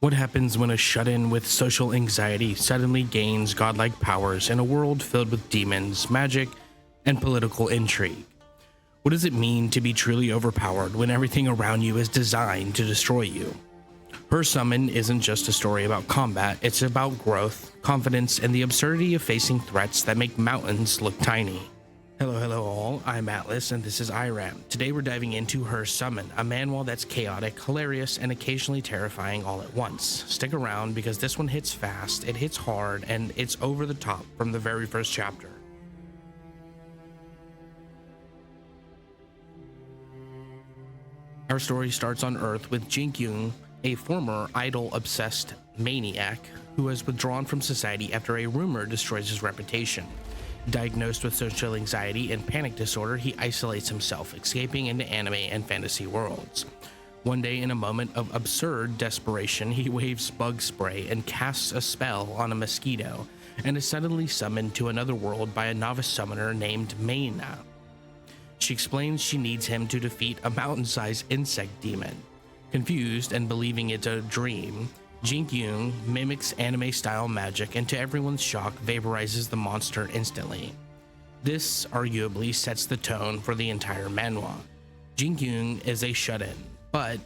What happens when a shut-in with social anxiety suddenly gains godlike powers in a world filled with demons, magic, and political intrigue? What does it mean to be truly overpowered when everything around you is designed to destroy you? Her Summon isn't just a story about combat, it's about growth, confidence, and the absurdity of facing threats that make mountains look tiny. Hello all, I'm Atlas and this is IRAM. Today we're diving into Her Summon, a manhwa that's chaotic, hilarious, and occasionally terrifying all at once. Stick around because this one hits fast, it hits hard, and it's over the top from the very first chapter. Our story starts on Earth with Jinkyung, a former idol-obsessed maniac who has withdrawn from society after a rumor destroys his reputation. Diagnosed with social anxiety and panic disorder, he isolates himself, escaping into anime and fantasy worlds. One day, in a moment of absurd desperation, he waves bug spray and casts a spell on a mosquito, and is suddenly summoned to another world by a novice summoner named Manhwa. She explains she needs him to defeat a mountain-sized insect demon. Confused and believing it's a dream, Jinkyung mimics anime-style magic and to everyone's shock vaporizes the monster instantly. This arguably sets the tone for the entire manhwa. Jinkyung is a shut-in, but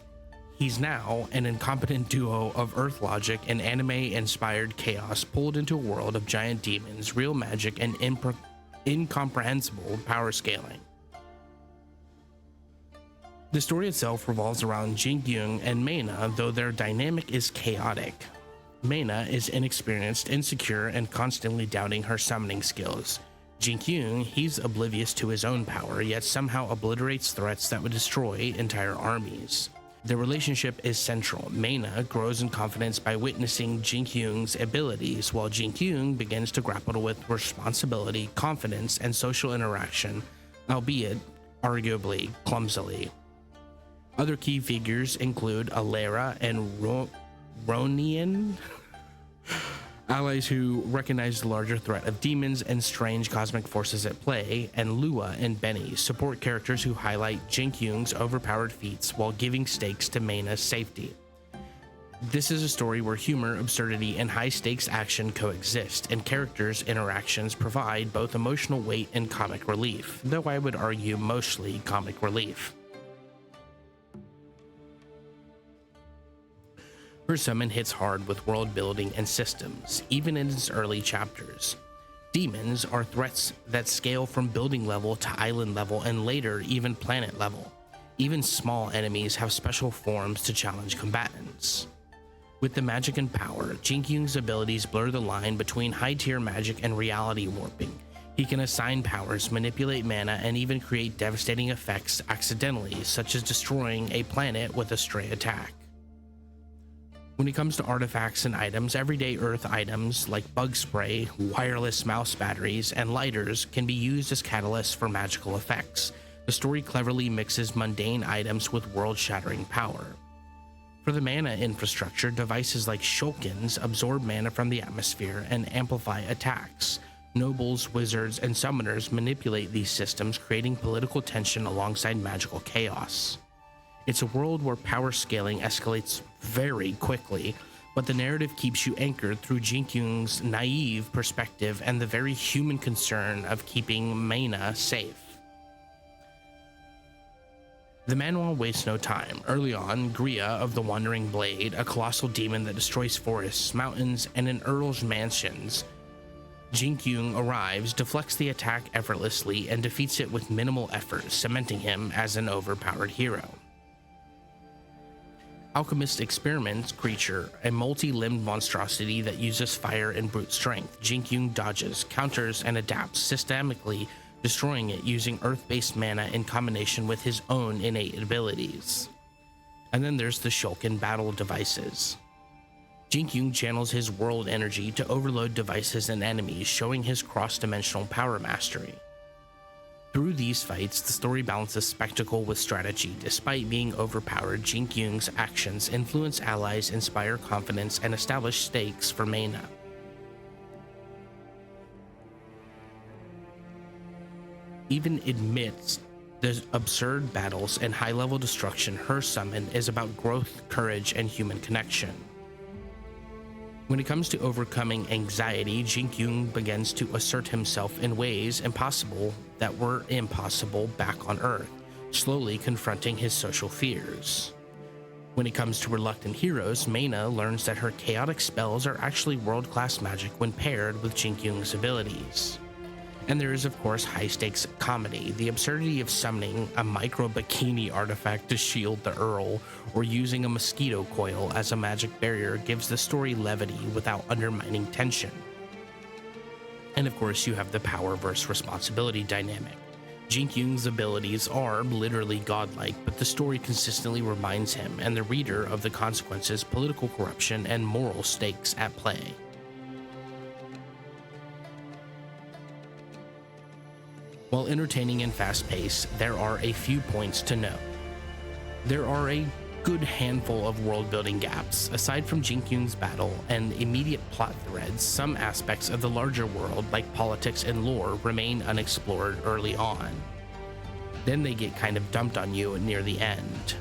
he's now an incompetent duo of earth logic and anime-inspired chaos pulled into a world of giant demons, real magic, and incomprehensible power scaling. The story itself revolves around Jinkyung and Manhwa, though their dynamic is chaotic. Manhwa is inexperienced, insecure, and constantly doubting her summoning skills. Jinkyung, he's oblivious to his own power, yet somehow obliterates threats that would destroy entire armies. Their relationship is central. Manhwa grows in confidence by witnessing Jinkyung's abilities, while Jinkyung begins to grapple with responsibility, confidence, and social interaction, albeit arguably clumsily. Other key figures include Alera and Ronian, allies who recognize the larger threat of demons and strange cosmic forces at play, and Lua and Benny, support characters who highlight Jinkyung's overpowered feats while giving stakes to Manhwa's safety. This is a story where humor, absurdity, and high-stakes action coexist, and characters' interactions provide both emotional weight and comic relief, though I would argue mostly comic relief. Her Summon hits hard with world building and systems, even in its early chapters. Demons are threats that scale from building level to island level and later even planet level. Even small enemies have special forms to challenge combatants. With the magic and power, Jinkyung's abilities blur the line between high-tier magic and reality warping. He can assign powers, manipulate mana, and even create devastating effects accidentally, such as destroying a planet with a stray attack. When it comes to artifacts and items, everyday earth items like bug spray, wireless mouse batteries, and lighters can be used as catalysts for magical effects. The story cleverly mixes mundane items with world-shattering power. For the mana infrastructure, devices like shulkins absorb mana from the atmosphere and amplify attacks. Nobles, wizards, and summoners manipulate these systems, creating political tension alongside magical chaos. It's a world where power scaling escalates very quickly, but the narrative keeps you anchored through Jinkyung's naive perspective and the very human concern of keeping Manhwa safe. The manhwa wastes no time. Early on, Gria of the Wandering Blade, a colossal demon that destroys forests, mountains, and an earl's mansions, Jinkyung arrives, deflects the attack effortlessly, and defeats it with minimal effort, cementing him as an overpowered hero. Alchemist Experiment's creature, a multi-limbed monstrosity that uses fire and brute strength, Jinkyung dodges, counters, and adapts, systemically destroying it using earth-based mana in combination with his own innate abilities. And then there's the Shulkin battle devices. Jinkyung channels his world energy to overload devices and enemies, showing his cross-dimensional power mastery. Through these fights, the story balances spectacle with strategy. Despite being overpowered, Jinkyung's actions influence allies, inspire confidence, and establish stakes for Manhwa. Even amidst the absurd battles and high-level destruction, Her Summon is about growth, courage, and human connection. When it comes to overcoming anxiety, Jinkyung begins to assert himself in ways impossible that were impossible back on Earth, slowly confronting his social fears. When it comes to reluctant heroes, Meina learns that her chaotic spells are actually world-class magic when paired with Jinkyung's abilities. And there is, of course, high-stakes comedy. The absurdity of summoning a micro-bikini artifact to shield the Earl, or using a mosquito coil as a magic barrier, gives the story levity without undermining tension. And of course, you have the power versus responsibility dynamic. Jinkyung's abilities are literally godlike, but the story consistently reminds him and the reader of the consequences, political corruption, and moral stakes at play. While entertaining and fast-paced, there are a few points to note. There are a good handful of world-building gaps. Aside from Jinkyung's battle and immediate plot threads, some aspects of the larger world, like politics and lore, remain unexplored early on. Then they get kind of dumped on you near the end.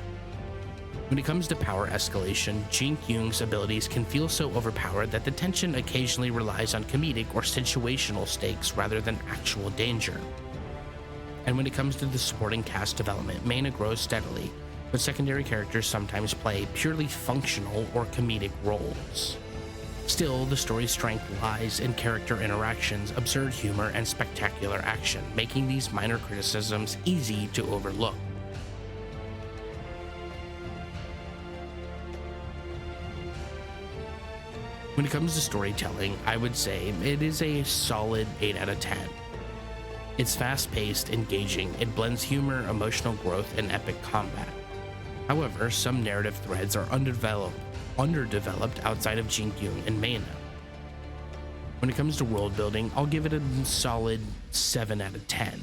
When it comes to power escalation, Jinkyung's abilities can feel so overpowered that the tension occasionally relies on comedic or situational stakes rather than actual danger. And when it comes to the supporting cast development, Meina grows steadily, but secondary characters sometimes play purely functional or comedic roles. Still, the story's strength lies in character interactions, absurd humor, and spectacular action, making these minor criticisms easy to overlook. When it comes to storytelling, I would say it is a solid 8 out of 10. It's fast-paced, engaging, it blends humor, emotional growth, and epic combat. However, some narrative threads are underdeveloped outside of Jinkyung and Meina. When it comes to world building, I'll give it a solid 7 out of 10.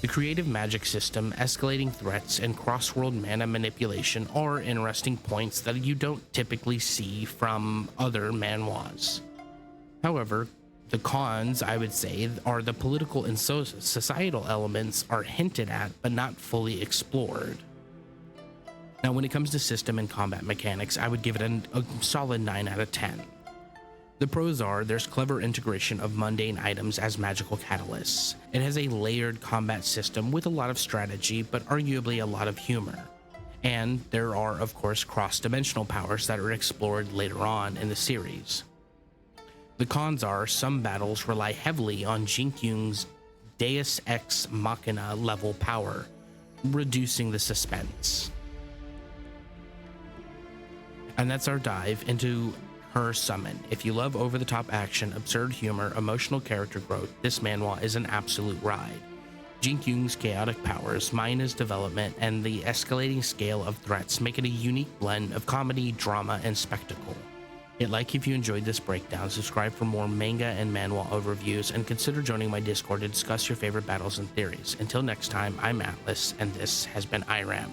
The creative magic system, escalating threats, and cross-world mana manipulation are interesting points that you don't typically see from other manhwas. However, the cons, I would say, are the political and societal elements are hinted at but not fully explored. Now, when it comes to system and combat mechanics, I would give it a solid 9 out of 10. The pros are there's clever integration of mundane items as magical catalysts. It has a layered combat system with a lot of strategy, but arguably a lot of humor. And there are, of course, cross-dimensional powers that are explored later on in the series. The cons are some battles rely heavily on Jinkyung's Deus Ex Machina level power, reducing the suspense. And that's our dive into her summon. If you love over-the-top action, absurd humor, emotional character growth, this manhwa is an absolute ride. Jinkyung's chaotic powers, Meina's development, and the escalating scale of threats make it a unique blend of comedy, drama, and spectacle. Hit like if you enjoyed this breakdown, subscribe for more manga and manhwa overviews, and consider joining my Discord to discuss your favorite battles and theories. Until next time, I'm Atlas, and this has been IRAM.